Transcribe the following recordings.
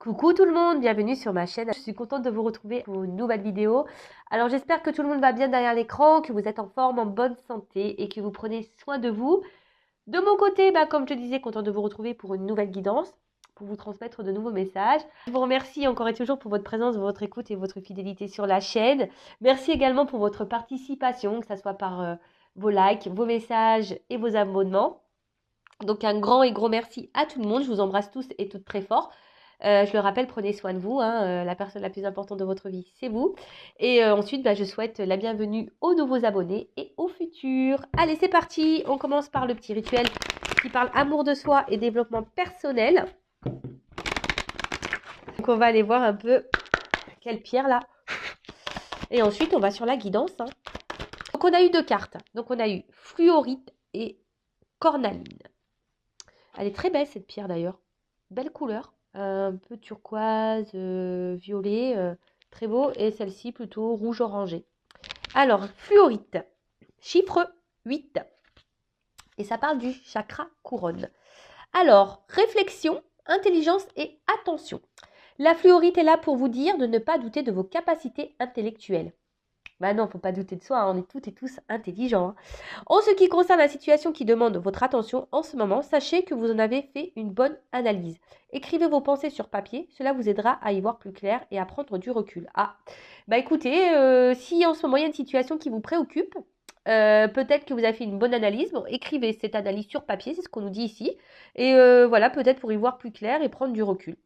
Coucou tout le monde, bienvenue sur ma chaîne. Je suis contente de vous retrouver pour une nouvelle vidéo. Alors j'espère que tout le monde va bien derrière l'écran, que vous êtes en forme, en bonne santé et que vous prenez soin de vous. De mon côté, comme je disais, contente de vous retrouver pour une nouvelle guidance, pour vous transmettre de nouveaux messages. Je vous remercie encore et toujours pour votre présence, votre écoute et votre fidélité sur la chaîne. Merci également pour votre participation, que ce soit par vos likes, vos messages et vos abonnements. Donc un grand et gros merci à tout le monde. Je vous embrasse tous et toutes très fort. Je le rappelle, prenez soin de vous. La personne la plus importante de votre vie, c'est vous. Et ensuite, je souhaite la bienvenue aux nouveaux abonnés et aux futurs. Allez, c'est parti. On commence par le petit rituel qui parle amour de soi et développement personnel. Donc, on va aller voir un peu quelle pierre là. Et ensuite, on va sur la guidance. Donc, on a eu 2 cartes. Donc, on a eu fluorite et cornaline. Elle est très belle cette pierre d'ailleurs. Belle couleur. Un peu turquoise, violet, très beau. Et celle-ci plutôt rouge orangé. Alors, fluorite, chiffre 8. Et ça parle du chakra couronne. Alors, réflexion, intelligence et attention. La fluorite est là pour vous dire de ne pas douter de vos capacités intellectuelles. Non, faut pas douter de soi, on est toutes et tous intelligents. En ce qui concerne la situation qui demande votre attention en ce moment, sachez que vous en avez fait une bonne analyse. Écrivez vos pensées sur papier, cela vous aidera à y voir plus clair et à prendre du recul. Écoutez, si en ce moment il y a une situation qui vous préoccupe, peut-être que vous avez fait une bonne analyse, écrivez cette analyse sur papier, c'est ce qu'on nous dit ici. Et voilà, peut-être pour y voir plus clair et prendre du recul.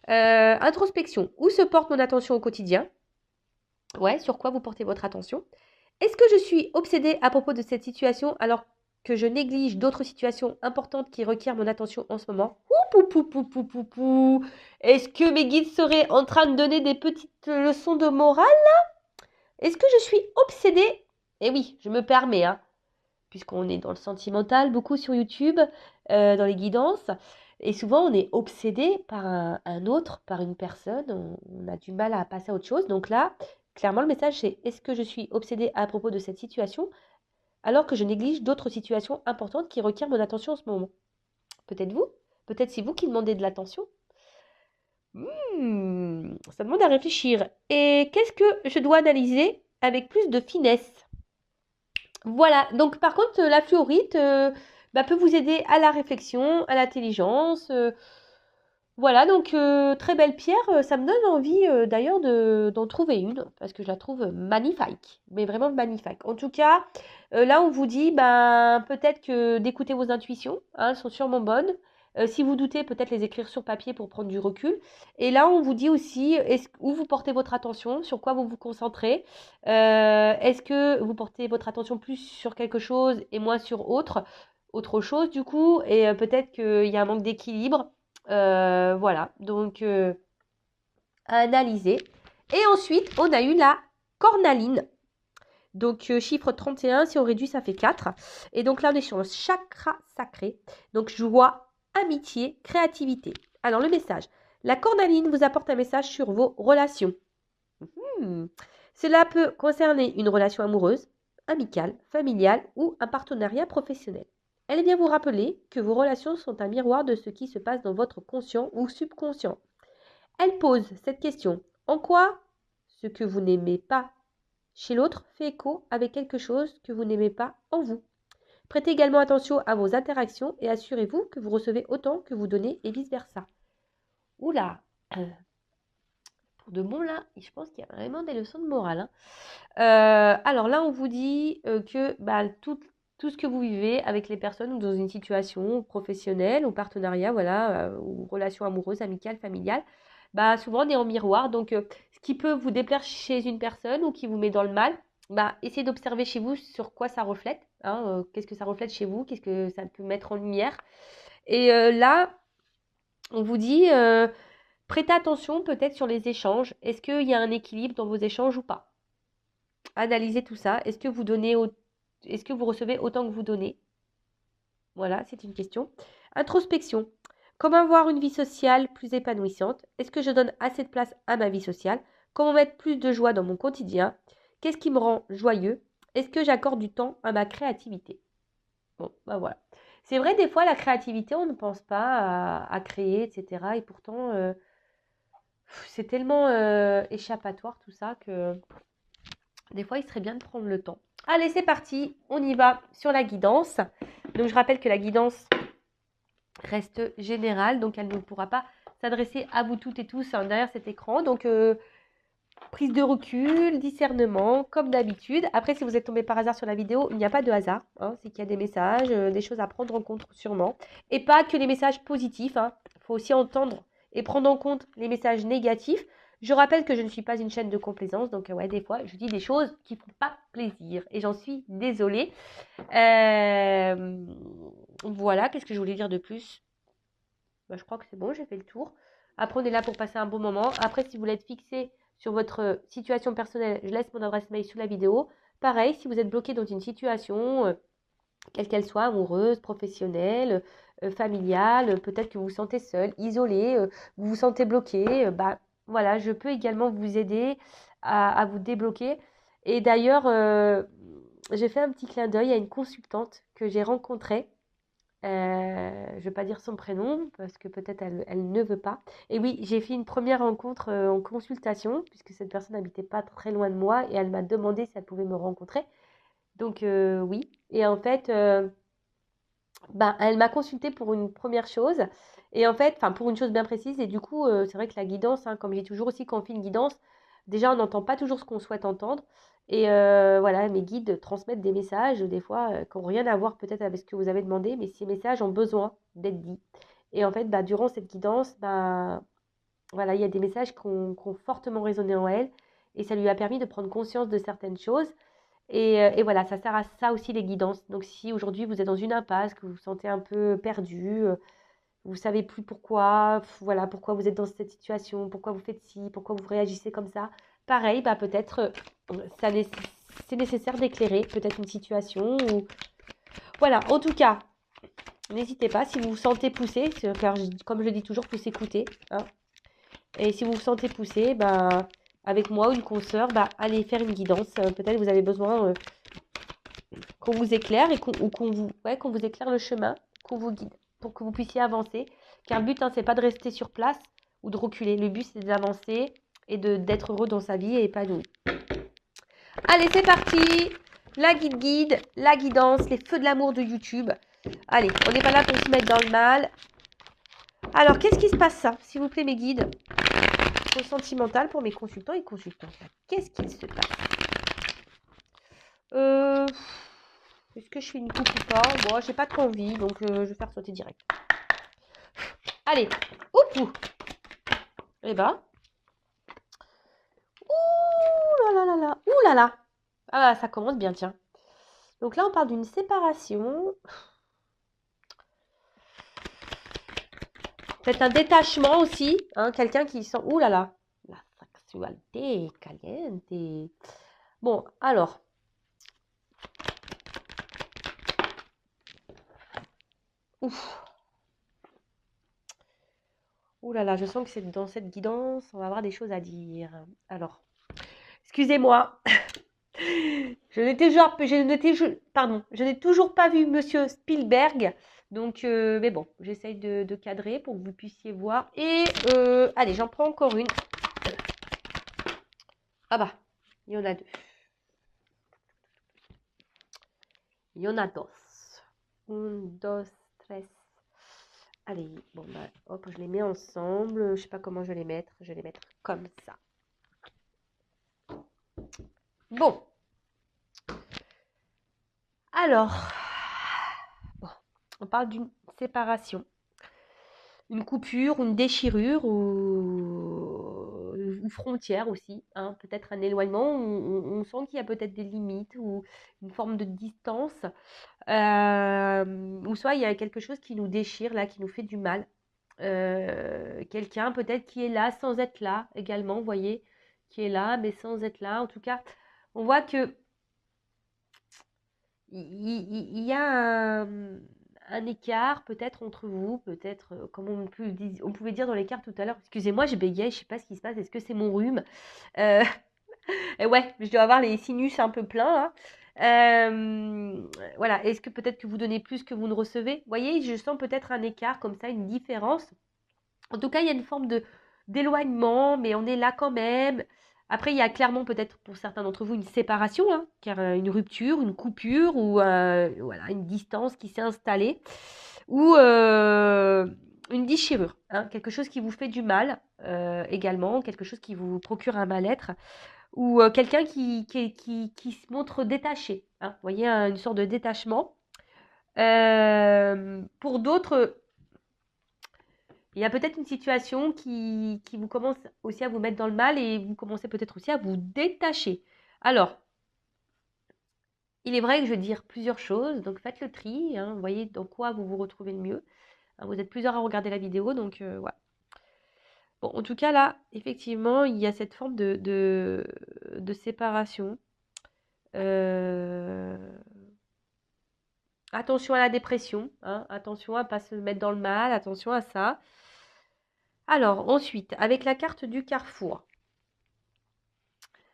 Introspection, où se porte mon attention au quotidien ? Ouais, sur quoi vous portez votre attention? Est-ce que je suis obsédée à propos de cette situation alors que je néglige d'autres situations importantes qui requièrent mon attention en ce moment? Est-ce que mes guides seraient en train de donner des petites leçons de morale? Est-ce que je suis obsédée? Eh oui, je me permets, puisqu'on est dans le sentimental beaucoup sur YouTube, dans les guidances. Et souvent, on est obsédé par un autre, par une personne. On a du mal à passer à autre chose. Donc là, clairement, le message, c'est: est-ce que je suis obsédée à propos de cette situation alors que je néglige d'autres situations importantes qui requièrent mon attention en ce moment? Peut-être vous? Peut-être c'est vous qui demandez de l'attention? Ça demande à réfléchir. Et qu'est-ce que je dois analyser avec plus de finesse? Voilà, donc par contre, la fluorite peut vous aider à la réflexion, à l'intelligence. Voilà, donc très belle pierre. Ça me donne envie d'ailleurs d'en trouver une, parce que je la trouve magnifique, mais vraiment magnifique. En tout cas, là, on vous dit peut-être que d'écouter vos intuitions, elles sont sûrement bonnes. Si vous doutez, peut-être les écrire sur papier pour prendre du recul. Et là, on vous dit aussi où vous portez votre attention, sur quoi vous vous concentrez. Est-ce que vous portez votre attention plus sur quelque chose et moins sur autre chose du coup, et peut-être qu'il y a un manque d'équilibre. Voilà, donc à analyser. Et ensuite, on a eu la cornaline. Donc, chiffre 31, si on réduit, ça fait 4. Et donc là, on est sur le chakra sacré. Donc, joie, amitié, créativité. Alors, le message. La cornaline vous apporte un message sur vos relations. Cela peut concerner une relation amoureuse, amicale, familiale ou un partenariat professionnel. Elle vient vous rappeler que vos relations sont un miroir de ce qui se passe dans votre conscient ou subconscient. Elle pose cette question: en quoi ce que vous n'aimez pas chez l'autre fait écho avec quelque chose que vous n'aimez pas en vous? Prêtez également attention à vos interactions et assurez-vous que vous recevez autant que vous donnez et vice-versa. Oula, pour de bon là, je pense qu'il y a vraiment des leçons de morale. Alors là, on vous dit que tout ce que vous vivez avec les personnes ou dans une situation professionnelle ou partenariat, voilà, ou relation amoureuse, amicale, familiale, souvent on est en miroir. Donc, ce qui peut vous déplaire chez une personne ou qui vous met dans le mal, essayez d'observer chez vous sur quoi ça reflète. Qu'est-ce que ça reflète chez vous? Qu'est-ce que ça peut mettre en lumière? Et là, on vous dit, prêtez attention peut-être sur les échanges. Est-ce qu'il y a un équilibre dans vos échanges ou pas? Analysez tout ça. Est-ce que vous recevez autant que vous donnez? Voilà, c'est une question. Introspection. Comment avoir une vie sociale plus épanouissante? Est-ce que je donne assez de place à ma vie sociale? Comment mettre plus de joie dans mon quotidien? Qu'est-ce qui me rend joyeux? Est-ce que j'accorde du temps à ma créativité? Bon, voilà. C'est vrai, des fois, la créativité, on ne pense pas à créer, etc. Et pourtant, c'est tellement échappatoire tout ça que des fois, il serait bien de prendre le temps. Allez, c'est parti, on y va sur la guidance. Donc, je rappelle que la guidance reste générale, donc elle ne pourra pas s'adresser à vous toutes et tous derrière cet écran. Donc, prise de recul, discernement, comme d'habitude. Après, si vous êtes tombé par hasard sur la vidéo, il n'y a pas de hasard. Hein, c'est qu'il y a des messages, des choses à prendre en compte sûrement. Et pas que les messages positifs. Il faut aussi entendre et prendre en compte les messages négatifs. Je rappelle que je ne suis pas une chaîne de complaisance. Donc, ouais, des fois, je dis des choses qui ne font pas plaisir. Et j'en suis désolée. Voilà, qu'est-ce que je voulais dire de plus? Je crois que c'est bon, j'ai fait le tour. Après, on est là pour passer un bon moment. Après, si vous voulez être fixé sur votre situation personnelle, je laisse mon adresse mail sous la vidéo. Pareil, si vous êtes bloqué dans une situation, quelle qu'elle soit, amoureuse, professionnelle, familiale, peut-être que vous vous sentez seul, isolé, vous vous sentez bloqué, voilà, je peux également vous aider à vous débloquer. Et d'ailleurs, j'ai fait un petit clin d'œil à une consultante que j'ai rencontrée. Je ne vais pas dire son prénom parce que peut-être elle ne veut pas. Et oui, j'ai fait une première rencontre en consultation puisque cette personne n'habitait pas très loin de moi et elle m'a demandé si elle pouvait me rencontrer. Donc oui. Et en fait, elle m'a consultée pour une première chose. Et en fait, enfin pour une chose bien précise. Et du coup, c'est vrai que la guidance, comme j'ai toujours aussi quand on fait une guidance, déjà on n'entend pas toujours ce qu'on souhaite entendre. Et voilà, mes guides transmettent des messages, des fois, qui n'ont rien à voir peut-être avec ce que vous avez demandé, mais ces messages ont besoin d'être dits. Et en fait, durant cette guidance, voilà, il y a des messages qui ont fortement résonné en elle. Et ça lui a permis de prendre conscience de certaines choses. Et voilà, ça sert à ça aussi les guidances. Donc si aujourd'hui vous êtes dans une impasse, que vous vous sentez un peu perdu, vous ne savez plus pourquoi, voilà, pourquoi vous êtes dans cette situation, pourquoi vous faites ci, pourquoi vous réagissez comme ça, pareil, peut-être c'est nécessaire d'éclairer peut-être une situation. Voilà, en tout cas, n'hésitez pas, si vous vous sentez poussé, car comme je le dis toujours, il faut s'écouter. Hein. Et si vous vous sentez poussé, avec moi ou une consoeur, allez faire une guidance. Peut-être que vous avez besoin qu'on vous éclaire et qu'on vous éclaire le chemin, qu'on vous guide pour que vous puissiez avancer. Car le but, c'est pas de rester sur place ou de reculer. Le but, c'est d'avancer et d'être heureux dans sa vie et épanoui. Allez, c'est parti. La guide, la guidance, les feux de l'amour de YouTube. Allez, on n'est pas là pour se mettre dans le mal. Alors, qu'est-ce qui se passe ça, s'il vous plaît, mes guides? Au sentimental pour mes consultants et consultantes. Qu'est-ce qu'il se passe? Est-ce que je fais une coupe ou pas? Bon, j'ai pas trop envie, donc je vais faire sauter direct. Allez, ouh. Eh ben. Ouh là là là là. Ouh là là. Ah, ça commence bien, tiens. Donc là, on parle d'une séparation. Peut-être un détachement aussi. Quelqu'un qui sent... Ouh là là. La sexualité caliente. Bon, alors. Ouf. Ouh là là, je sens que c'est dans cette guidance, on va avoir des choses à dire. Alors, excusez-moi. Je n'ai toujours pas vu Monsieur Spielberg. Donc, mais bon, j'essaye de cadrer pour que vous puissiez voir. Et, allez, j'en prends encore une. Ah il y en a deux. Il y en a dos. Un, dos, tres. Allez, bon, hop, je les mets ensemble. Je sais pas comment je vais les mettre. Je vais les mettre comme ça. Bon. Alors, on parle d'une séparation. Une coupure, une déchirure ou une frontière aussi. Peut-être un éloignement où on sent qu'il y a peut-être des limites ou une forme de distance. Ou soit il y a quelque chose qui nous déchire, là, qui nous fait du mal. Quelqu'un peut-être qui est là sans être là également, vous voyez, qui est là mais sans être là. En tout cas, on voit que il y a un écart peut-être entre vous, peut-être, comme on pouvait dire dans l'écart tout à l'heure. Excusez-moi, je bégaye, je sais pas ce qui se passe. Est-ce que c'est mon rhume? Et ouais, je dois avoir les sinus un peu pleins là. Voilà, est-ce que peut-être que vous donnez plus que vous ne recevez? Vous voyez, je sens peut-être un écart comme ça, une différence. En tout cas, il y a une forme d'éloignement, mais on est là quand même. Après, il y a clairement peut-être pour certains d'entre vous une séparation, hein, car une rupture, une coupure ou voilà, une distance qui s'est installée, ou une déchirure, hein, quelque chose qui vous fait du mal également, quelque chose qui vous procure un mal-être, ou quelqu'un qui se montre détaché, hein, vous voyez, une sorte de détachement. Pour d'autres, il y a peut-être une situation qui vous commence aussi à vous mettre dans le mal et vous commencez peut-être aussi à vous détacher. Alors, il est vrai que je vais dire plusieurs choses, donc faites le tri, hein, voyez dans quoi vous vous retrouvez le mieux. Hein, vous êtes plusieurs à regarder la vidéo, donc voilà. Bon, en tout cas, là, effectivement, il y a cette forme de séparation. Euh, Attention à la dépression, hein, attention à ne pas se mettre dans le mal, attention à ça. Alors, ensuite, avec la carte du carrefour.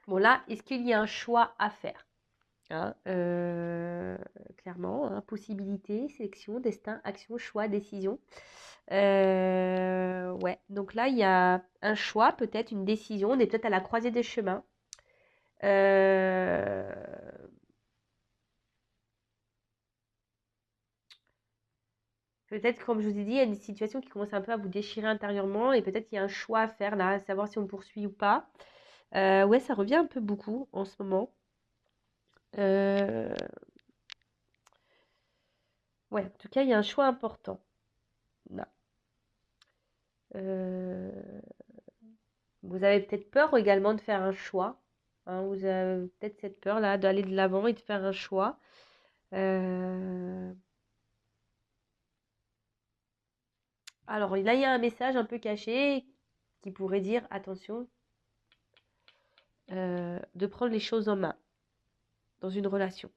Bon, là, est-ce qu'il y a un choix à faire? Hein, clairement, hein, possibilité, sélection, destin, action, choix, décision. Ouais, donc là, il y a un choix, peut-être une décision. On est peut-être à la croisée des chemins. Euh, Peut-être, comme je vous ai dit, il y a une situation qui commence un peu à vous déchirer intérieurement et peut-être il y a un choix à faire là, à savoir si on poursuit ou pas. Ouais, ça revient un peu beaucoup en ce moment. Euh, ouais, en tout cas, il y a un choix important là. Euh, Vous avez peut-être peur également de faire un choix, hein, vous avez peut-être cette peur là d'aller de l'avant et de faire un choix. Euh, Alors là, il y a un message un peu caché qui pourrait dire attention, de prendre les choses en main dans une relation.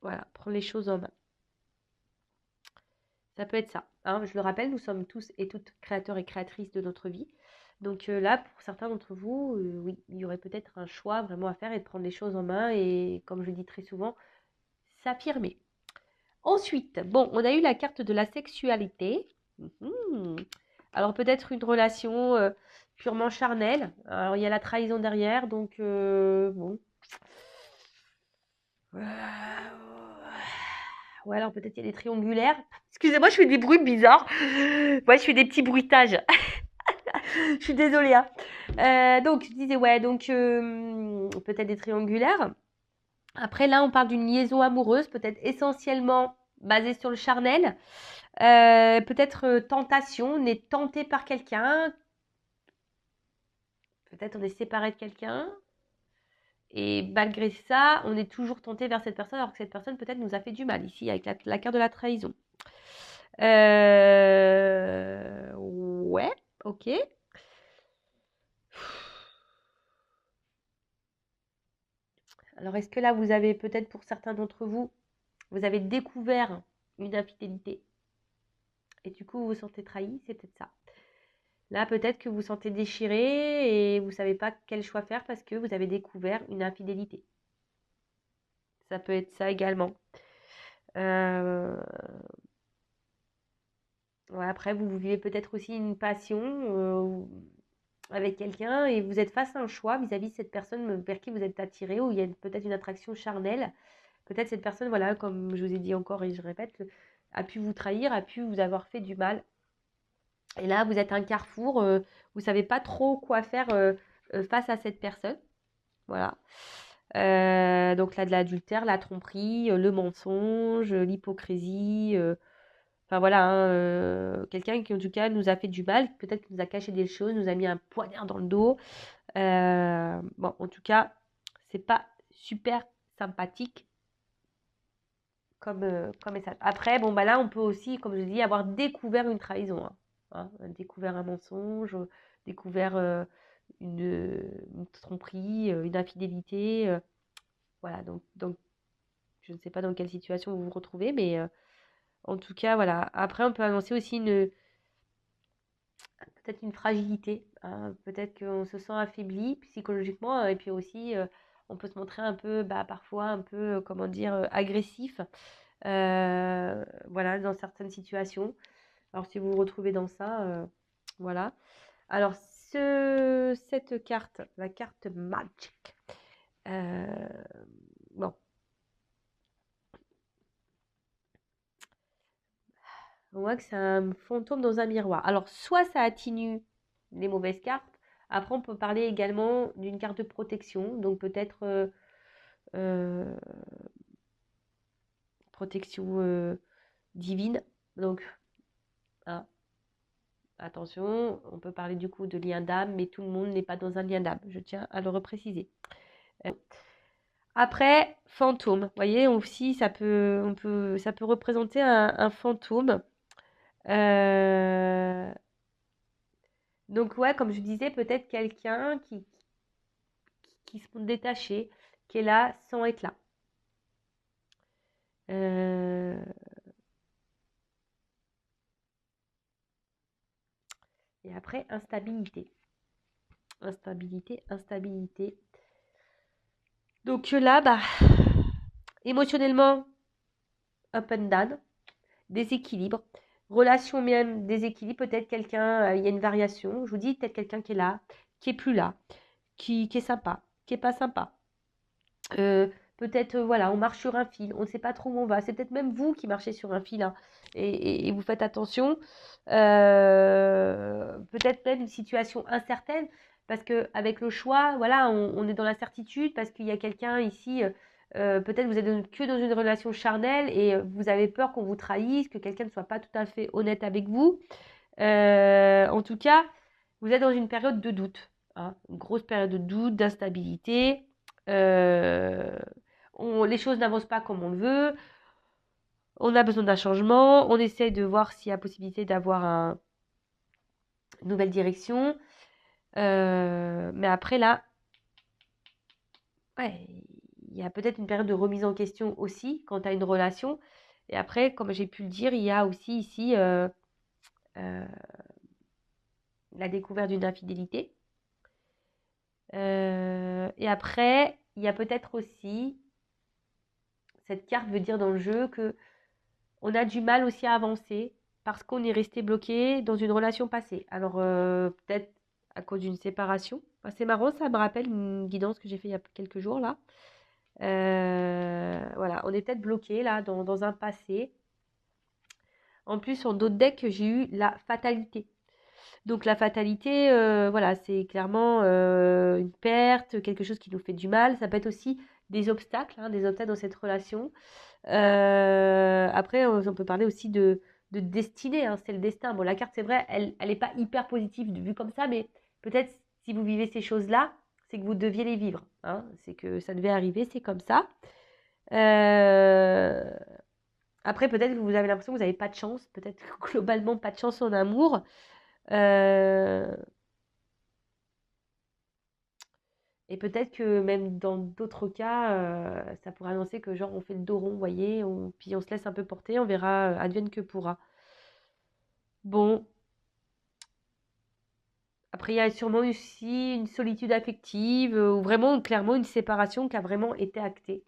Voilà, prendre les choses en main. Ça peut être ça, hein. Je le rappelle, nous sommes tous et toutes créateurs et créatrices de notre vie. Donc là, pour certains d'entre vous, oui, il y aurait peut-être un choix vraiment à faire et de prendre les choses en main et, comme je le dis très souvent, s'affirmer. Ensuite, bon, on a eu la carte de la sexualité. Mhm. Alors peut-être une relation purement charnelle. Alors il y a la trahison derrière, donc bon. Ouais, alors peut-être il y a des triangulaires. Excusez-moi, je fais des bruits bizarres. Ouais, je fais des petits bruitages. Je suis désolée, hein. Donc, je disais, ouais, donc peut-être des triangulaires. Après, là, on parle d'une liaison amoureuse, peut-être essentiellement basée sur le charnel. Peut-être tentation, on est tenté par quelqu'un. Peut-être on est séparé de quelqu'un. Et malgré ça, on est toujours tenté vers cette personne, alors que cette personne peut-être nous a fait du mal, ici, avec la carte de la trahison. Ouais, ok. Alors, est-ce que là, vous avez peut-être pour certains d'entre vous, vous avez découvert une infidélité et du coup, vous vous sentez trahi? C'est peut-être ça. Là, peut-être que vous vous sentez déchiré et vous ne savez pas quel choix faire parce que vous avez découvert une infidélité. Ça peut être ça également. Euh, ouais, après, vous vivez peut-être aussi une passion avec quelqu'un et vous êtes face à un choix vis-à-vis de cette personne vers qui vous êtes attiré ou il y a peut-être une attraction charnelle. Peut-être cette personne, voilà, comme je vous ai dit encore et je répète, a pu vous trahir, a pu vous avoir fait du mal. Et là, vous êtes à un carrefour, vous ne savez pas trop quoi faire face à cette personne. Voilà. Donc là, de l'adultère, la tromperie, le mensonge, l'hypocrisie. Enfin voilà, hein, quelqu'un qui en tout cas nous a fait du mal, peut-être qu'il nous a caché des choses, nous a mis un poignard dans le dos. Bon, en tout cas, c'est pas super sympathique comme message. Après, bon, bah là, on peut aussi, comme je dis, avoir découvert une trahison, découvert un mensonge, découvert une tromperie, une infidélité. Voilà, donc, je ne sais pas dans quelle situation vous vous retrouvez, mais en tout cas, voilà. Après, on peut annoncer aussi peut-être une fragilité, hein. Peut-être qu'on se sent affaibli psychologiquement et puis aussi on peut se montrer un peu, parfois un peu, comment dire, agressif, voilà, dans certaines situations. Alors si vous vous retrouvez dans ça, voilà. Alors cette carte, la carte Magic, bon, on voit que c'est un fantôme dans un miroir. Alors soit ça atténue les mauvaises cartes, après on peut parler également d'une carte de protection, donc peut-être euh, protection divine. Donc, hein, attention, on peut parler du coup de lien d'âme, mais tout le monde n'est pas dans un lien d'âme. Je tiens à le repréciser. Après, fantôme. Vous voyez, aussi, ça peut représenter un fantôme. Donc, ouais, comme je disais, peut-être quelqu'un qui se montre détaché, qui est là sans être là. Et après, instabilité. Instabilité, instabilité. Donc là, émotionnellement, up and down, déséquilibre. Relation même, déséquilibre. Peut-être quelqu'un, il y a une variation. Je vous dis, peut-être quelqu'un qui est là, qui est plus là, qui est sympa, qui est pas sympa. Peut-être, voilà, on marche sur un fil, on ne sait pas trop où on va. C'est peut-être même vous qui marchez sur un fil, hein, et vous faites attention. Peut-être même une situation incertaine, parce qu'avec le choix, voilà, on est dans l'incertitude, parce qu'il y a quelqu'un ici, peut-être vous êtes que dans une relation charnelle, et vous avez peur qu'on vous trahisse, que quelqu'un ne soit pas tout à fait honnête avec vous. En tout cas, vous êtes dans une période de doute, hein, une grosse période de doute, d'instabilité. Euh, les choses n'avancent pas comme on le veut. On a besoin d'un changement. On essaie de voir s'il y a possibilité d'avoir une nouvelle direction. Mais après, là, ouais, il y a peut-être une période de remise en question aussi quant à une relation. Et après, comme j'ai pu le dire, il y a aussi ici euh, la découverte d'une infidélité. Et après, il y a peut-être aussi, cette carte veut dire dans le jeu que on a du mal aussi à avancer parce qu'on est resté bloqué dans une relation passée. Alors, peut-être à cause d'une séparation. Enfin, c'est marrant, ça me rappelle une guidance que j'ai fait il y a quelques jours là. Voilà, on est peut-être bloqué là dans un passé. En plus, en d'autres decks, j'ai eu la fatalité. Donc la fatalité, voilà, c'est clairement une perte, quelque chose qui nous fait du mal. Ça peut être aussi hein, des obstacles dans cette relation. Après, on peut parler aussi de destinée, hein, c'est le destin. Bon, la carte, c'est vrai, elle n'est pas hyper positive vue comme ça, mais peut-être si vous vivez ces choses-là, c'est que vous deviez les vivre, hein. C'est que ça devait arriver, c'est comme ça. Euh, Après, peut-être que vous avez l'impression que vous n'avez pas de chance, peut-être globalement pas de chance en amour. Euh, Et peut-être que même dans d'autres cas, ça pourrait annoncer que genre on fait le dos rond, vous voyez, puis on se laisse un peu porter, on verra, advienne que pourra. Bon, après il y a sûrement aussi une solitude affective, ou vraiment clairement une séparation qui a vraiment été actée.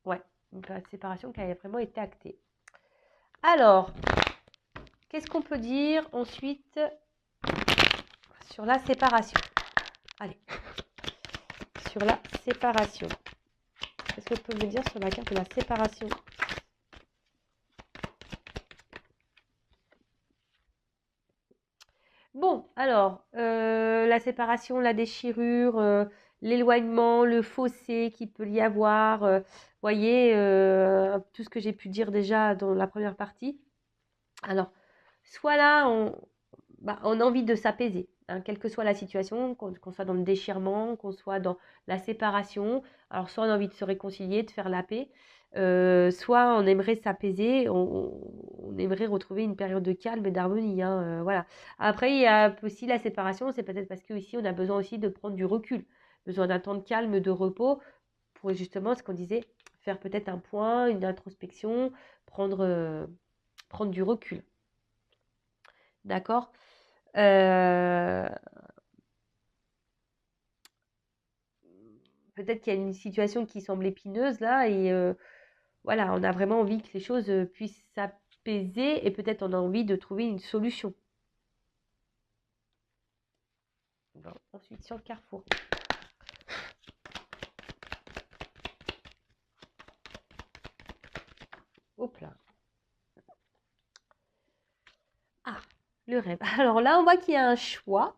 Ouais, une séparation qui a vraiment été actée. Alors, qu'est-ce qu'on peut dire ensuite sur la séparation? Allez, sur la séparation. Qu'est-ce que vous pouvez me dire sur la carte de la séparation? Bon, alors, la séparation, la déchirure, l'éloignement, le fossé qu'il peut y avoir, voyez, tout ce que j'ai pu dire déjà dans la première partie. Alors, soit là, on a envie de s'apaiser, hein, quelle que soit la situation, qu'on soit dans le déchirement, qu'on soit dans la séparation. Alors, soit on a envie de se réconcilier, de faire la paix, soit on aimerait s'apaiser, on aimerait retrouver une période de calme et d'harmonie, hein, voilà. Après, il y a aussi la séparation, c'est peut-être parce qu'ici, on a besoin aussi de prendre du recul, besoin d'un temps de calme, de repos, pour justement, ce qu'on disait, faire peut-être un point, une introspection, prendre du recul. D'accord. Euh, peut-être qu'il y a une situation qui semble épineuse là et voilà, on a vraiment envie que les choses puissent s'apaiser et peut-être on a envie de trouver une solution. Bon, ensuite, sur le carrefour. Hop là. Ah, le rêve. Alors là, on voit qu'il y a un choix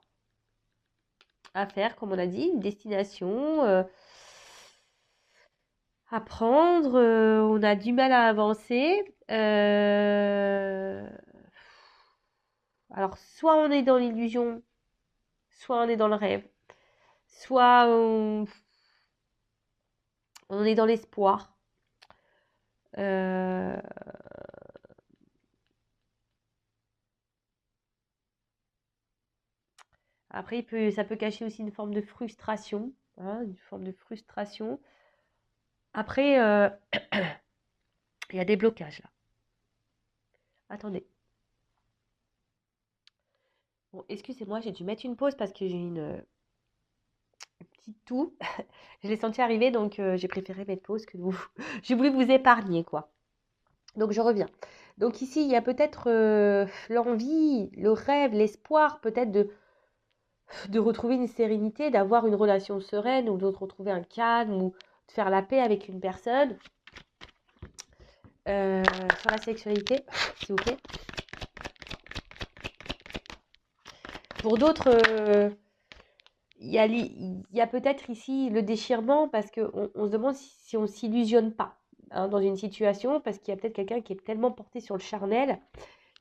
à faire, comme on a dit, une destination à prendre. On a du mal à avancer. Alors, soit on est dans l'illusion, soit on est dans le rêve, soit on est dans l'espoir. Euh, Après, ça peut cacher aussi une forme de frustration, hein, une forme de frustration. Après, il y a des blocages là. Attendez. Bon, excusez-moi, j'ai dû mettre une pause parce que j'ai une petite toux. Je l'ai senti arriver, donc j'ai préféré mettre pause que vous. J'ai voulu vous épargner, quoi. Donc je reviens. Donc ici, il y a peut-être l'envie, le rêve, l'espoir peut-être de retrouver une sérénité, d'avoir une relation sereine ou de retrouver un calme ou de faire la paix avec une personne. Sur la sexualité, s'il vous plaît. Pour d'autres, il y a peut-être ici le déchirement parce qu'on se demande si on ne s'illusionne pas hein, dans une situation, parce qu'il y a peut-être quelqu'un qui est tellement porté sur le charnel,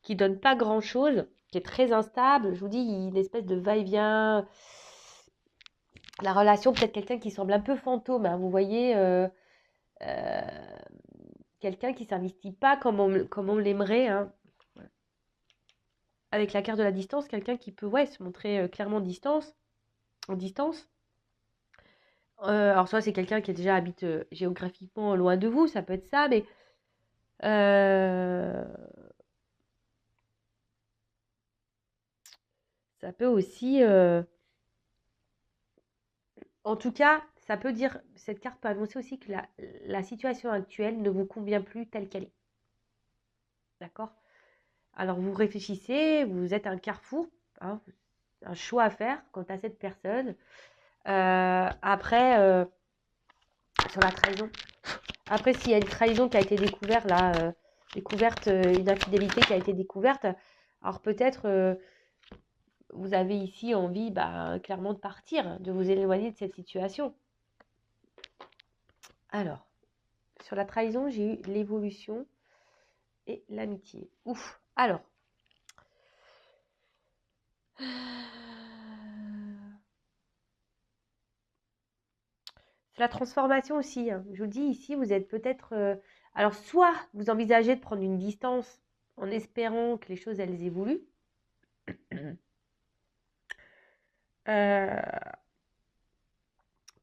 qui ne donne pas grand-chose, qui est très instable. Je vous dis, il y a une espèce de va-et-vient. La relation, peut-être quelqu'un qui semble un peu fantôme. Hein, vous voyez, euh, quelqu'un qui ne s'investit pas comme on l'aimerait. Hein. Avec la carte de la distance, quelqu'un qui peut ouais, se montrer clairement en distance. Alors soit c'est quelqu'un qui habite géographiquement loin de vous, ça peut être ça, mais euh, ça peut aussi, en tout cas, ça peut dire, cette carte peut annoncer aussi que la situation actuelle ne vous convient plus telle qu'elle est. D'accord? Alors vous réfléchissez, vous êtes à un carrefour, hein, un choix à faire quant à cette personne. Après, sur la trahison. Après, s'il y a une trahison qui a été découverte, une infidélité qui a été découverte, alors peut-être vous avez ici envie clairement de partir, de vous éloigner de cette situation. Alors, sur la trahison, j'ai eu l'évolution et l'amitié. Ouf. Alors, c'est la transformation aussi. Hein. Je vous dis ici, vous êtes peut-être... alors, soit vous envisagez de prendre une distance en espérant que les choses, elles évoluent.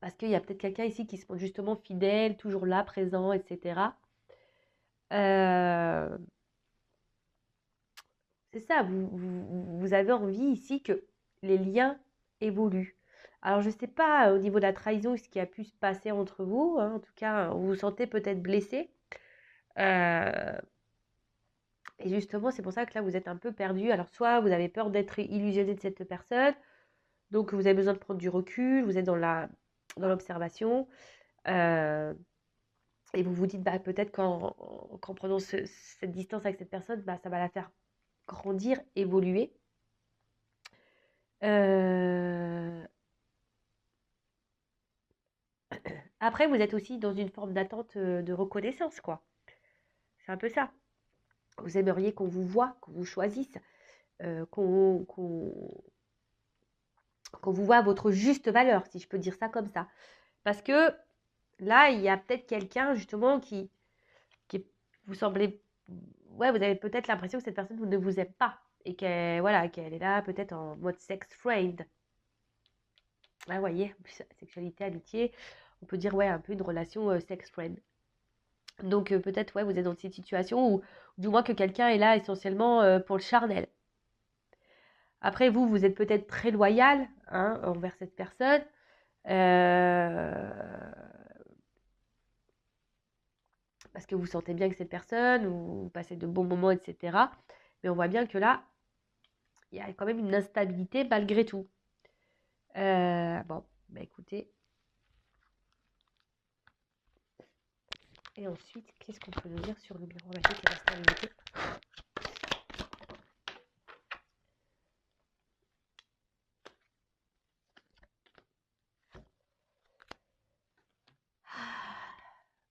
Parce qu'il y a peut-être quelqu'un ici qui se montre justement fidèle, toujours là, présent, etc. Euh, c'est ça, vous avez envie ici que les liens évoluent. Alors, je ne sais pas au niveau de la trahison ce qui a pu se passer entre vous. Hein. En tout cas, vous vous sentez peut-être blessé. Euh, et justement, c'est pour ça que là, vous êtes un peu perdu. Alors, soit vous avez peur d'être illusionné de cette personne, donc vous avez besoin de prendre du recul, vous êtes dans l'observation. Et vous vous dites, peut-être qu'en prenant cette distance avec cette personne, ça va la faire grandir, évoluer. Après, vous êtes aussi dans une forme d'attente de reconnaissance, quoi. C'est un peu ça. Vous aimeriez qu'on vous voie, qu'on vous choisisse, qu'on vous voit à votre juste valeur, si je peux dire ça comme ça. Parce que là, il y a peut-être quelqu'un, justement, qui vous semblez... Ouais, vous avez peut-être l'impression que cette personne ne vous aime pas. Et qu'elle est là peut-être en mode sex friend. Ah, vous voyez, sexualité, amitié, on peut dire, ouais, un peu une relation sex friend. Donc peut-être, ouais, vous êtes dans cette situation où, du moins que quelqu'un est là essentiellement pour le charnel. Après, vous êtes peut-être très loyal hein, envers cette personne. Euh, parce que vous sentez bien que cette personne, ou vous passez de bons moments, etc. Mais on voit bien que là, il y a quand même une instabilité malgré tout. Bon, bah écoutez. Et ensuite, qu'est-ce qu'on peut nous dire sur le miroir magique et l'instabilité?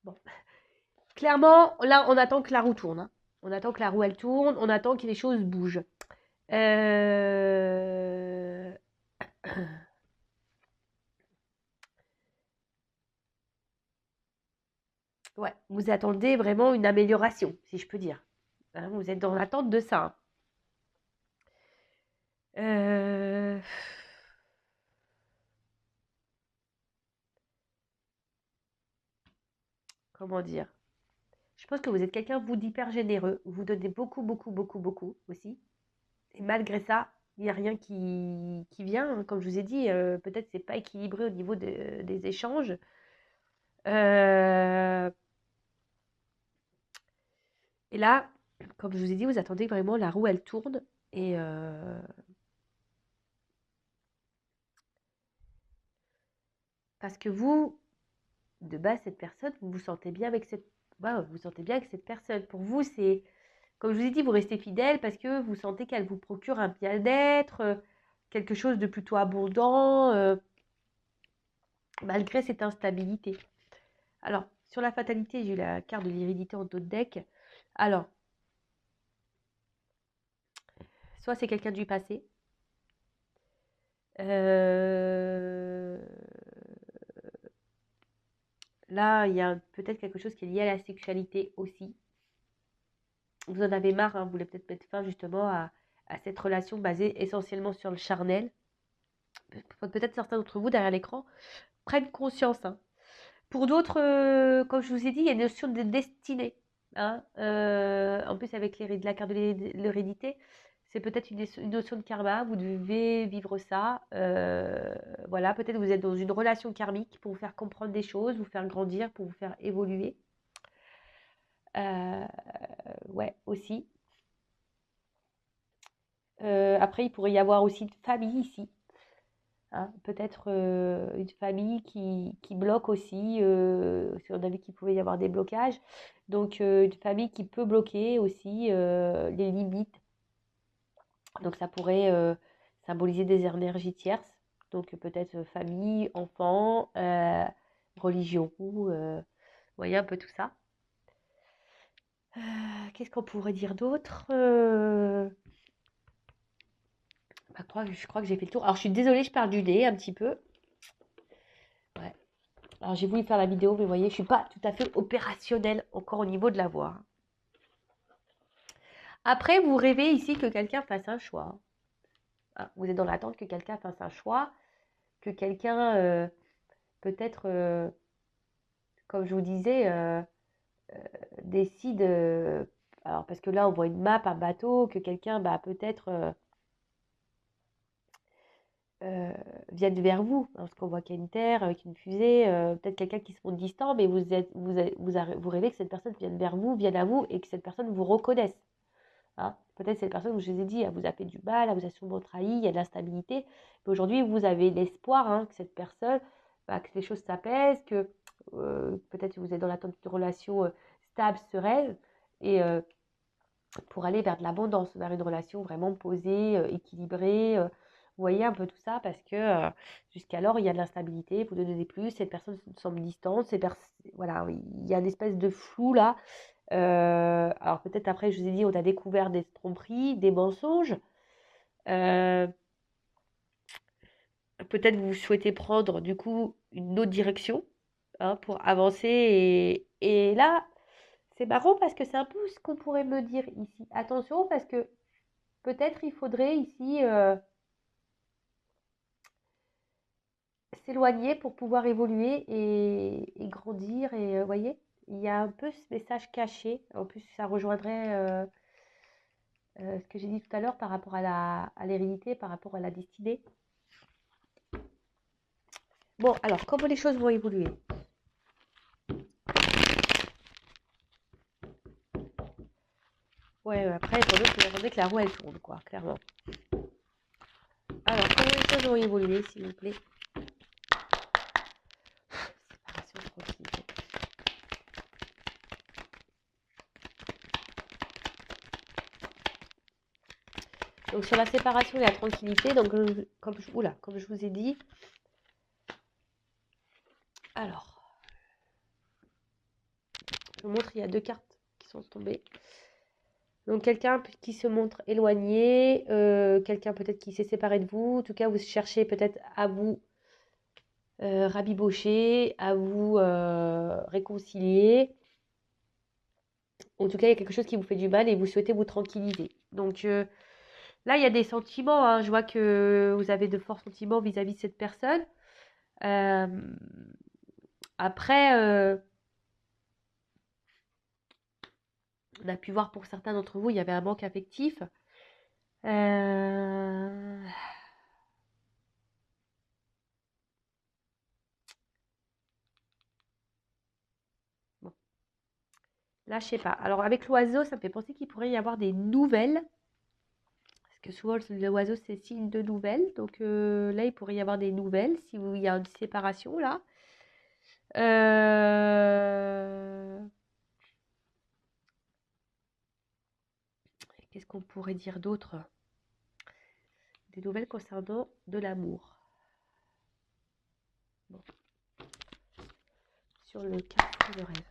Bon, clairement, là, on attend que la roue tourne, hein. On attend que la roue, elle tourne. On attend que les choses bougent. Euh... Ouais, vous attendez vraiment une amélioration, si je peux dire. Hein, vous êtes dans l'attente de ça. Euh, Comment dire? Je pense que vous êtes quelqu'un, vous, d'hyper généreux. Vous donnez beaucoup, beaucoup, beaucoup, beaucoup aussi. Et malgré ça, il n'y a rien qui vient, hein. Comme je vous ai dit, peut-être c'est pas équilibré au niveau des échanges. Euh, et là, comme je vous ai dit, vous attendez que vraiment la roue, elle tourne. Et parce que vous, de base, cette personne, vous vous sentez bien avec cette, ouais, vous vous sentez bien avec cette personne. Pour vous, c'est, comme je vous ai dit, vous restez fidèle parce que vous sentez qu'elle vous procure un bien-être, quelque chose de plutôt abondant, malgré cette instabilité. Alors, sur la fatalité, j'ai eu la carte de l'hérédité en dos de deck. Alors, soit c'est quelqu'un du passé. Euh, Là, il y a peut-être quelque chose qui est lié à la sexualité aussi. Vous en avez marre, hein, vous voulez peut-être mettre fin justement à cette relation basée essentiellement sur le charnel. Peut-être certains d'entre vous derrière l'écran prennent conscience, hein. Pour d'autres, comme je vous ai dit, il y a une notion de destinée, hein. En plus, avec la carte de l'hérédité, c'est peut-être une notion de karma. Vous devez vivre ça. Voilà, peut-être vous êtes dans une relation karmique pour vous faire comprendre des choses, vous faire grandir, pour vous faire évoluer. Euh, ouais, aussi. Après, il pourrait y avoir aussi une famille ici, hein. Peut-être une famille qui bloque aussi. Si on a vu qu'il pouvait y avoir des blocages. Donc, une famille qui peut bloquer aussi les limites. Donc, ça pourrait symboliser des énergies tierces. Donc, peut-être famille, enfant, religion. Vous voyez un peu tout ça. Qu'est-ce qu'on pourrait dire d'autre? Je crois que j'ai fait le tour. Alors, je suis désolée, je perds du nez un petit peu. Ouais. Alors, j'ai voulu faire la vidéo, mais vous voyez, je suis pas tout à fait opérationnelle encore au niveau de la voix. Après, vous rêvez ici que quelqu'un fasse un choix. Ah, vous êtes dans l'attente que quelqu'un fasse un choix, que quelqu'un, peut-être, comme je vous disais, décide. Alors, parce que là, on voit une map, un bateau, que quelqu'un, bah, peut-être, euh, vienne vers vous. Parce qu'on voit qu'il y a une terre avec une fusée, peut-être quelqu'un qui se montre distant, mais vous rêvez que cette personne vienne vers vous, vienne à vous, et que cette personne vous reconnaisse. Hein. Peut-être cette personne, je vous ai dit, elle vous a fait du mal, elle vous a sûrement trahi, il y a de l'instabilité. Mais aujourd'hui, vous avez l'espoir, hein, que cette personne, bah, que les choses s'apaisent, que peut-être que vous êtes dans l'attente d'une relation stable, sereine, et pour aller vers de l'abondance, vers une relation vraiment posée, équilibrée. Vous voyez un peu tout ça parce que jusqu'alors, il y a de l'instabilité, vous ne donnez plus, cette personne semble distante, voilà, il y a une espèce de flou là. Alors peut-être après, je vous ai dit, on a découvert des tromperies, des mensonges. Euh, Peut-être vous souhaitez prendre du coup une autre direction, hein, pour avancer. Et là, c'est marrant parce que c'est un peu ce qu'on pourrait me dire ici. Attention parce que peut-être il faudrait ici s'éloigner pour pouvoir évoluer et grandir. Et voyez, il y a un peu ce message caché. En plus, ça rejoindrait ce que j'ai dit tout à l'heure par rapport à l'hérédité, par rapport à la destinée. Bon, alors, comment les choses vont évoluer? Ouais, après, pour nous, vous attendez que la roue, elle tourne, quoi, clairement. Alors, comment les choses vont évoluer, s'il vous plaît? Séparation, tranquillité. Donc, sur la séparation et la tranquillité, donc, comme je vous ai dit, alors, je vous montre, il y a 2 cartes qui sont tombées. Donc, quelqu'un qui se montre éloigné, quelqu'un peut-être qui s'est séparé de vous. En tout cas, vous cherchez peut-être à vous rabibocher, à vous réconcilier. En tout cas, il y a quelque chose qui vous fait du mal et vous souhaitez vous tranquilliser. Donc, là, il y a des sentiments, hein. Je vois que vous avez de forts sentiments vis-à-vis de cette personne. Euh, après, on a pu voir pour certains d'entre vous, il y avait un manque affectif. Euh, bon, là, je sais pas. Alors, avec l'oiseau, ça me fait penser qu'il pourrait y avoir des nouvelles. Parce que souvent, l'oiseau, c'est signe de nouvelles. Donc, là, il pourrait y avoir des nouvelles si il y a une séparation, là. Qu'est-ce qu'on pourrait dire d'autre? Des nouvelles concernant de l'amour. Bon. Sur le carrefour de rêve.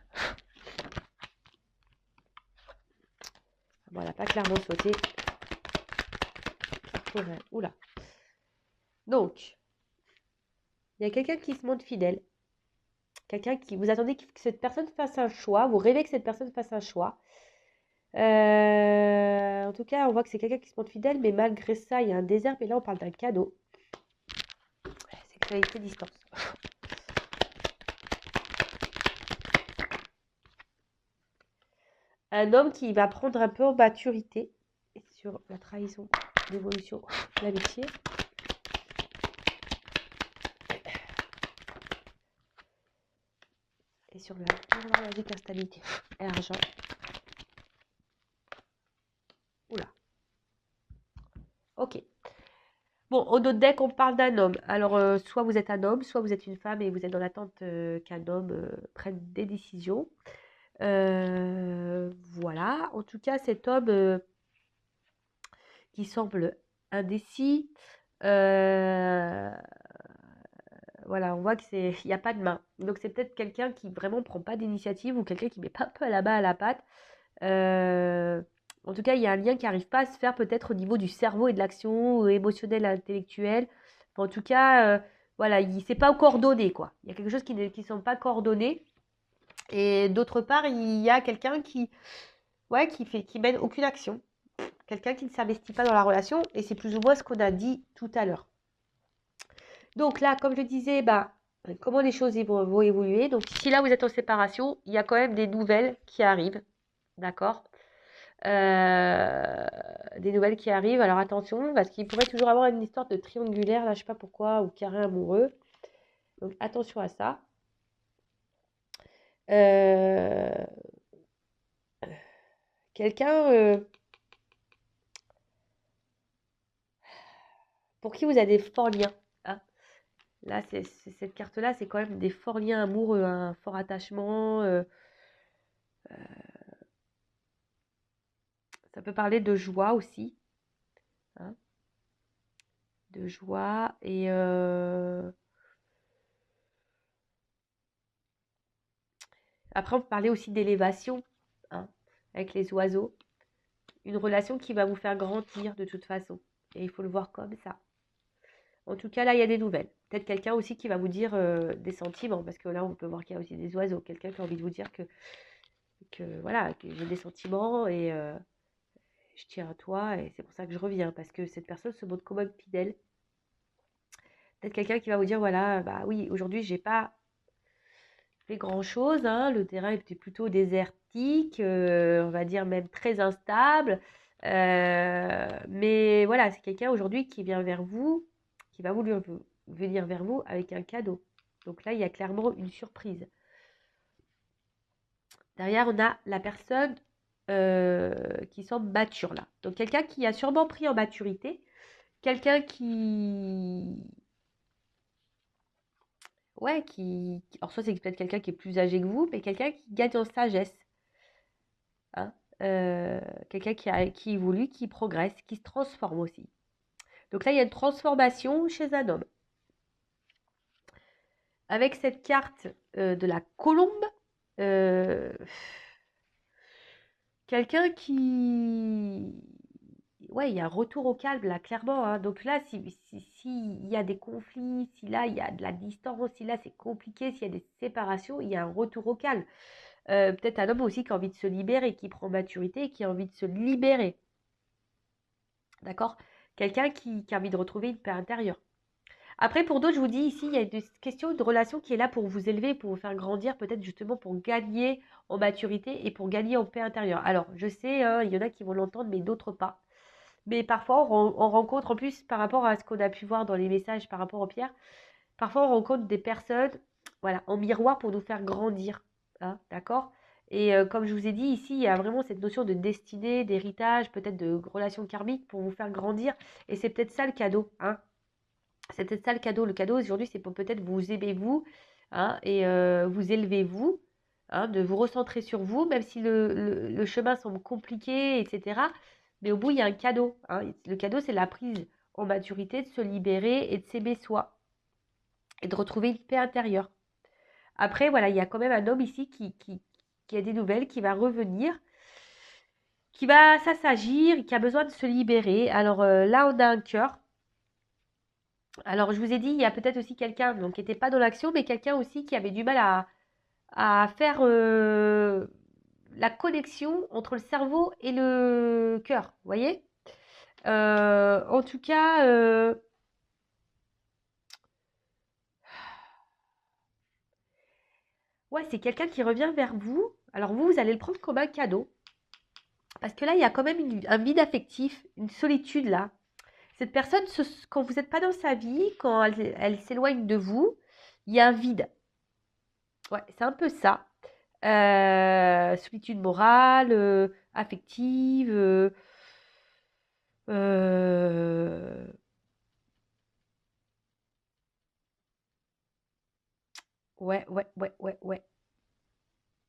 Bon, elle n'a pas clairement sauté. Carrefour de rêve. Oula. Donc, il y a quelqu'un qui se montre fidèle. Quelqu'un qui vous attendez que cette personne fasse un choix. Vous rêvez que cette personne fasse un choix. En tout cas, on voit que c'est quelqu'un qui se montre fidèle, mais malgré ça, il y a un désert. Mais là, on parle d'un cadeau. Sexualité distance. Un homme qui va prendre un peu en maturité sur la trahison, l'évolution, l'amitié. Et sur la magique instabilité et l'argent. Oula. Ok. Bon, au dos deck, on parle d'un homme. Alors, soit vous êtes un homme, soit vous êtes une femme et vous êtes dans l'attente qu'un homme prenne des décisions. Voilà. En tout cas, cet homme qui semble indécis, voilà, on voit que il n'y a pas de main. Donc, c'est peut-être quelqu'un qui vraiment prend pas d'initiative ou quelqu'un qui met pas un peu la main à la pâte. En tout cas, il y a un lien qui n'arrive pas à se faire peut-être au niveau du cerveau et de l'action émotionnelle, intellectuelle. Enfin, en tout cas, voilà, il ne s'est pas coordonné, quoi. Il y a quelque chose qui ne sont pas coordonnés. Et d'autre part, il y a quelqu'un qui, ouais, qui mène aucune action. Quelqu'un qui ne s'investit pas dans la relation. Et c'est plus ou moins ce qu'on a dit tout à l'heure. Donc là, comme je disais, bah, comment les choses vont évoluer. Donc si là, vous êtes en séparation, il y a quand même des nouvelles qui arrivent. D'accord? Des nouvelles qui arrivent. Alors attention, parce qu'il pourrait toujours avoir une histoire de triangulaire, là je sais pas pourquoi, ou carré amoureux. Donc attention à ça. Euh, Quelqu'un pour qui vous avez des forts liens. Hein. Là, cette carte-là, c'est quand même des forts liens amoureux, un fort attachement. Ça peut parler de joie aussi. Hein, de joie et après on peut parler aussi d'élévation, hein, avec les oiseaux. Une relation qui va vous faire grandir de toute façon. Et il faut le voir comme ça. En tout cas, là, il y a des nouvelles. Peut-être quelqu'un aussi qui va vous dire des sentiments, parce que là, on peut voir qu'il y a aussi des oiseaux. Quelqu'un qui a envie de vous dire que voilà, que j'ai des sentiments et je tiens à toi et c'est pour ça que je reviens, parce que cette personne se montre comme un fidèle. Peut-être quelqu'un qui va vous dire, voilà, bah oui, aujourd'hui, j'ai pas fait grand-chose, hein, le terrain était plutôt désertique, on va dire même très instable. Mais voilà, c'est quelqu'un aujourd'hui qui vient vers vous, qui va venir vers vous avec un cadeau. Donc là, il y a clairement une surprise. Derrière, on a la personne qui semble mature là. Donc quelqu'un qui a sûrement pris en maturité, quelqu'un qui... Ouais, alors soit c'est peut-être quelqu'un qui est plus âgé que vous, mais quelqu'un qui gagne en sagesse. Hein. Quelqu'un qui évolue, qui progresse, qui se transforme aussi. Donc là, il y a une transformation chez un homme. Avec cette carte de la colombe, euh, quelqu'un qui... Ouais, il y a un retour au calme, là, clairement. Hein. Donc là, s'il y a des conflits, si là, il y a de la distance, si là, c'est compliqué, s'il y a des séparations, il y a un retour au calme. Peut-être un homme aussi qui a envie de se libérer, qui prend maturité et qui a envie de se libérer. D'accord. Quelqu'un qui a envie de retrouver une paix intérieure. Après, pour d'autres, je vous dis ici, il y a une question de relation qui est là pour vous élever, pour vous faire grandir, peut-être justement pour gagner en maturité et pour gagner en paix intérieure. Alors, je sais, hein, il y en a qui vont l'entendre, mais d'autres pas. Mais parfois, on rencontre, en plus, par rapport à ce qu'on a pu voir dans les messages par rapport aux pierres, parfois on rencontre des personnes, voilà, en miroir pour nous faire grandir. Hein, d'accord. Et comme je vous ai dit, ici, il y a vraiment cette notion de destinée, d'héritage, peut-être de relation karmique pour vous faire grandir. Et c'est peut-être ça le cadeau. Hein. C'est peut-être ça le cadeau. Le cadeau aujourd'hui, c'est pour peut-être vous aimer vous, hein, et vous élever vous, hein, de vous recentrer sur vous, même si le chemin semble compliqué, etc. Mais au bout, il y a un cadeau. Hein. Le cadeau, c'est la prise en maturité, de se libérer et de s'aimer soi, et de retrouver une paix intérieure. Après, voilà, il y a quand même un homme ici qui a des nouvelles, qui va revenir, qui va s'assagir, qui a besoin de se libérer. Alors là, on a un cœur. Alors, je vous ai dit, il y a peut-être aussi quelqu'un donc, qui n'était pas dans l'action, mais quelqu'un aussi qui avait du mal à faire la connexion entre le cerveau et le cœur. Vous voyez. En tout cas, ouais, c'est quelqu'un qui revient vers vous. Alors, vous allez le prendre comme un cadeau. Parce que là, il y a quand même un vide affectif, une solitude là. Cette personne, quand vous n'êtes pas dans sa vie, quand elle s'éloigne de vous, il y a un vide. Ouais, c'est un peu ça. Solitude morale, affective. Euh, ouais, ouais, ouais, ouais, ouais.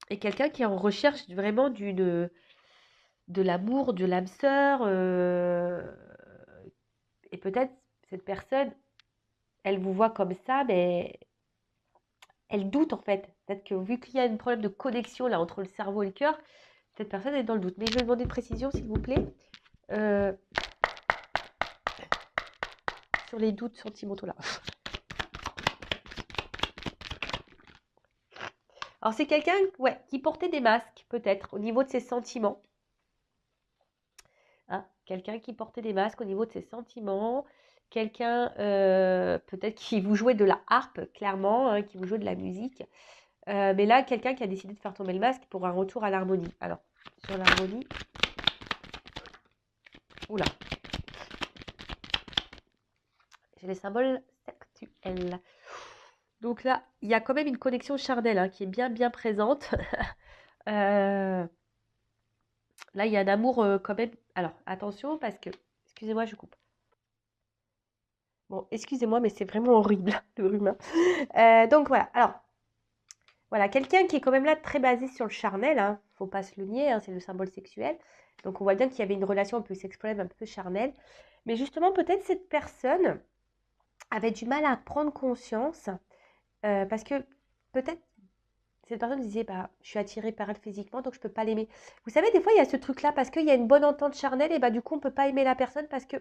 Et quelqu'un qui est en recherche vraiment de l'amour, de l'âme sœur. Et peut-être cette personne, elle vous voit comme ça, mais elle doute en fait. Peut-être que vu qu'il y a un problème de connexion là entre le cerveau et le cœur, cette personne est dans le doute. Mais je vais demander une précision, s'il vous plaît, euh, sur les doutes sentimentaux là. Alors c'est quelqu'un, ouais, qui portait des masques peut-être au niveau de ses sentiments. Hein, quelqu'un qui portait des masques au niveau de ses sentiments. Quelqu'un peut-être qui vous jouait de la harpe, clairement, hein, qui vous jouait de la musique. Mais là, quelqu'un qui a décidé de faire tomber le masque pour un retour à l'harmonie. Alors, sur l'harmonie. Oula. J'ai les symboles sexuels. Donc là, il y a quand même une connexion charnelle hein, qui est bien, bien présente. Euh, Là, il y a un amour quand même. Alors, attention parce que... Excusez-moi, je coupe. Bon, excusez-moi, mais c'est vraiment horrible, le rhume. Donc voilà. Alors, voilà, quelqu'un qui est quand même là très basé sur le charnel, hein, faut pas se le nier, hein, c'est le symbole sexuel. Donc on voit bien qu'il y avait une relation un peu sexuelle, un peu charnelle. Mais justement, peut-être cette personne avait du mal à prendre conscience parce que peut-être cette personne disait bah, je suis attirée par elle physiquement, donc je peux pas l'aimer. Vous savez, des fois, il y a ce truc-là parce qu'il y a une bonne entente charnelle et bah du coup, on peut pas aimer la personne parce que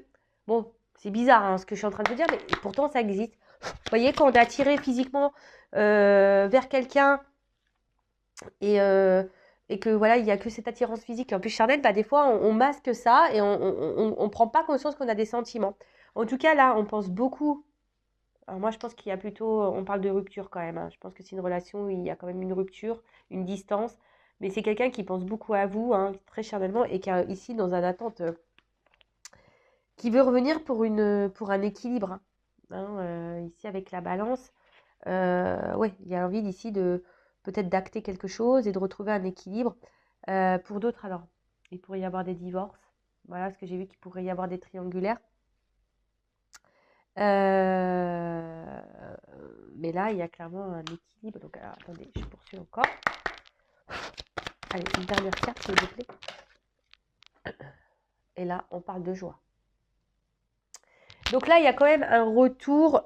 bon, c'est bizarre hein, ce que je suis en train de vous dire, mais pourtant ça existe. Vous voyez, quand on est attiré physiquement vers quelqu'un et que voilà, il y a que cette attirance physique et en plus charnelle, bah, des fois on masque ça et on prend pas conscience qu'on a des sentiments. En tout cas, là, on pense beaucoup. Alors moi, je pense qu'il y a plutôt, on parle de rupture quand même. Hein. Je pense que c'est une relation où il y a quand même une rupture, une distance. Mais c'est quelqu'un qui pense beaucoup à vous, hein, très charnellement, et qui est ici dans un attente, qui veut revenir pour un équilibre. Hein, ici avec la balance. Ouais, il y a envie ici de peut-être d'acter quelque chose et de retrouver un équilibre. Pour d'autres, alors, il pourrait y avoir des divorces. Voilà, parce que j'ai vu qu'il pourrait y avoir des triangulaires. Euh, mais là, il y a clairement un équilibre. Donc, alors, attendez, je poursuis encore. Allez, une dernière carte, s'il vous plaît. Et là, on parle de joie. Donc là, il y a quand même un retour.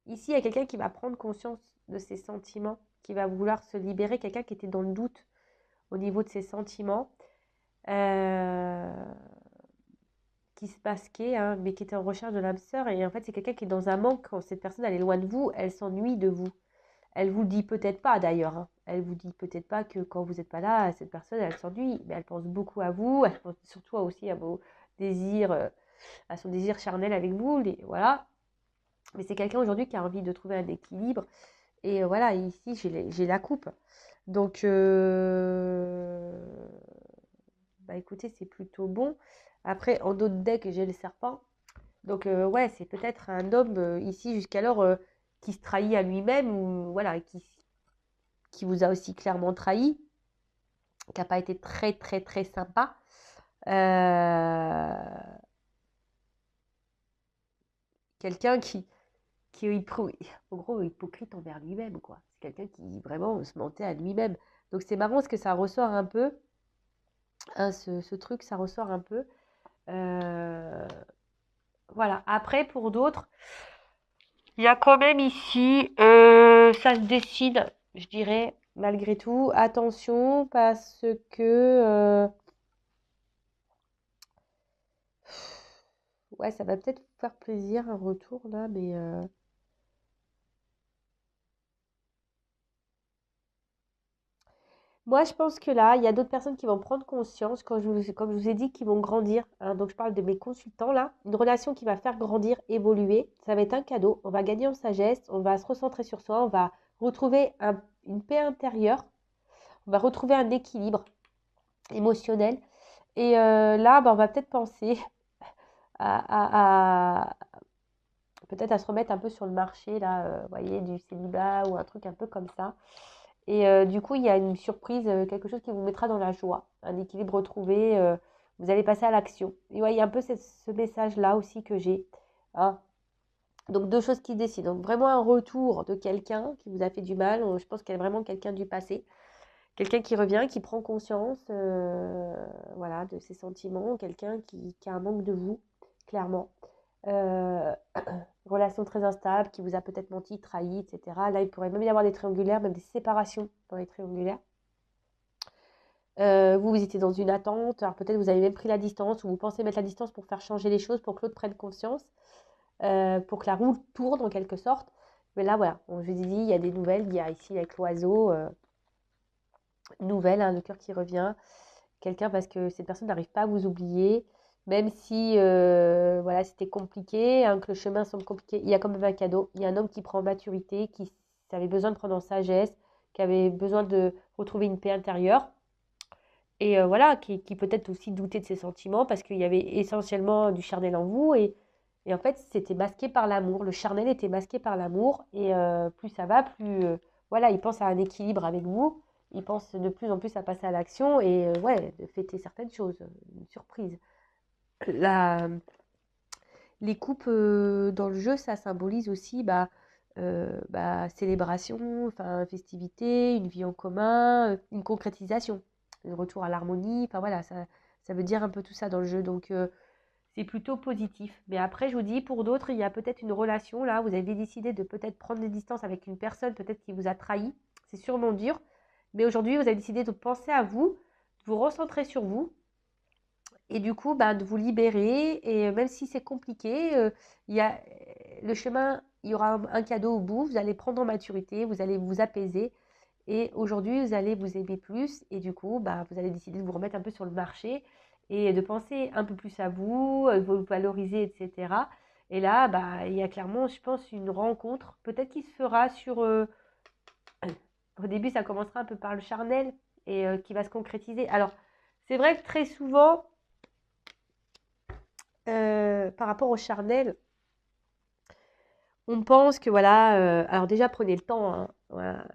Ici, il y a quelqu'un qui va prendre conscience de ses sentiments, qui va vouloir se libérer, quelqu'un qui était dans le doute au niveau de ses sentiments, qui se masquait, hein, mais qui était en recherche de l'âme sœur. Et en fait, c'est quelqu'un qui est dans un manque. Quand cette personne, elle est loin de vous, elle s'ennuie de vous. Elle vous le dit peut-être pas d'ailleurs, hein. Elle vous dit peut-être pas que quand vous n'êtes pas là, cette personne, elle s'ennuie, mais elle pense beaucoup à vous. Elle pense surtout aussi à vos désirs, à son désir charnel avec vous. Voilà. Mais c'est quelqu'un aujourd'hui qui a envie de trouver un équilibre. Et voilà, ici, j'ai la coupe. Donc, bah écoutez, c'est plutôt bon. Après, en d'autres decks, j'ai le serpent. Donc, ouais, c'est peut-être un homme ici jusqu'alors qui se trahit à lui-même ou voilà, qui vous a aussi clairement trahi, qui n'a pas été très, très, très sympa. Quelqu'un qui est en gros hypocrite envers lui-même, quoi. C'est quelqu'un qui vraiment se mentait à lui-même. Donc, c'est marrant parce que ça ressort un peu, hein, ce truc, ça ressort un peu. Voilà. Après, pour d'autres, il y a quand même ici, ça se décide, je dirais, malgré tout. Attention, parce que, ouais, ça va peut-être vous faire plaisir un retour là, mais moi, je pense que là, il y a d'autres personnes qui vont prendre conscience, comme je vous ai dit, qui vont grandir, hein. Donc, je parle de mes consultants là. Une relation qui va faire grandir, évoluer. Ça va être un cadeau. On va gagner en sagesse. On va se recentrer sur soi. On va retrouver une paix intérieure. On va retrouver un équilibre émotionnel. Et là, bah, on va peut-être penser à peut-être à se remettre un peu sur le marché, là, vous voyez, du célibat ou un truc un peu comme ça. Et du coup, il y a une surprise, quelque chose qui vous mettra dans la joie, un équilibre retrouvé, vous allez passer à l'action. Et ouais, il y a un peu ce message-là aussi que j'ai, hein. Donc, deux choses qui se décident. Donc, vraiment un retour de quelqu'un qui vous a fait du mal. Je pense qu'il y a vraiment quelqu'un du passé. Quelqu'un qui revient, qui prend conscience voilà, de ses sentiments. Quelqu'un qui a un manque de vous, clairement. Euh, relation très instable, qui vous a peut-être menti, trahi, etc. Là, il pourrait même y avoir des triangulaires, même des séparations dans les triangulaires. Vous, vous étiez dans une attente, alors peut-être vous avez même pris la distance, ou vous pensez mettre la distance pour faire changer les choses, pour que l'autre prenne conscience, pour que la roue tourne en quelque sorte. Mais là, voilà, je vous ai dit, il y a des nouvelles, il y a ici avec l'oiseau, nouvelle, hein, le cœur qui revient, quelqu'un parce que cette personne n'arrive pas à vous oublier, même si voilà, c'était compliqué, hein, que le chemin semble compliqué, il y a quand même un cadeau. Il y a un homme qui prend maturité, qui avait besoin de prendre en sagesse, qui avait besoin de retrouver une paix intérieure. Et voilà, qui peut-être aussi doutait de ses sentiments parce qu'il y avait essentiellement du charnel en vous. Et en fait, c'était masqué par l'amour. Le charnel était masqué par l'amour. Et plus ça va, plus voilà, il pense à un équilibre avec vous. Il pense de plus en plus à passer à l'action et ouais, de fêter certaines choses. Une surprise. La, les coupes dans le jeu, ça symbolise aussi célébration, enfin, festivité, une vie en commun, une concrétisation, un retour à l'harmonie. Enfin voilà, ça veut dire un peu tout ça dans le jeu. Donc c'est plutôt positif. Mais après, je vous dis, pour d'autres, il y a peut-être une relation là. Vous avez décidé de peut-être prendre des distances avec une personne, peut-être qui vous a trahi. C'est sûrement dur. Mais aujourd'hui, vous avez décidé de penser à vous, de vous recentrer sur vous et du coup, bah, de vous libérer. Et même si c'est compliqué, il y a le chemin, il y aura un cadeau au bout. Vous allez prendre en maturité, vous allez vous apaiser. Et aujourd'hui, vous allez vous aimer plus. Et du coup, bah, vous allez décider de vous remettre un peu sur le marché et de penser un peu plus à vous, vous valoriser, etc. Et là, bah, il y a clairement, je pense, une rencontre, peut-être qui se fera sur... au début, ça commencera un peu par le charnel et qui va se concrétiser. Alors, c'est vrai que très souvent, par rapport au charnel, on pense que voilà, alors déjà prenez le temps, hein, voilà,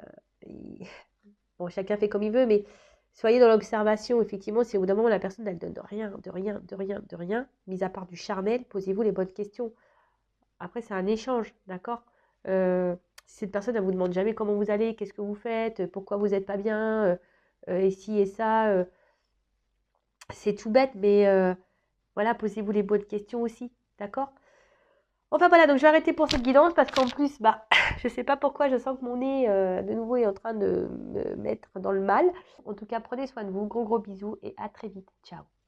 bon, chacun fait comme il veut, mais soyez dans l'observation. Effectivement, si au bout d'un moment la personne elle donne de rien, de rien, de rien, de rien, mis à part du charnel, posez-vous les bonnes questions. Après, c'est un échange, d'accord? Si cette personne elle vous demande jamais comment vous allez, qu'est-ce que vous faites, pourquoi vous n'êtes pas bien, et ci et ça, c'est tout bête, mais voilà, posez-vous les bonnes questions aussi, d'accord? Enfin voilà, donc je vais arrêter pour cette guidance parce qu'en plus, bah, je sais pas pourquoi, je sens que mon nez, de nouveau, est en train de me mettre dans le mal. En tout cas, prenez soin de vous, gros gros bisous et à très vite. Ciao.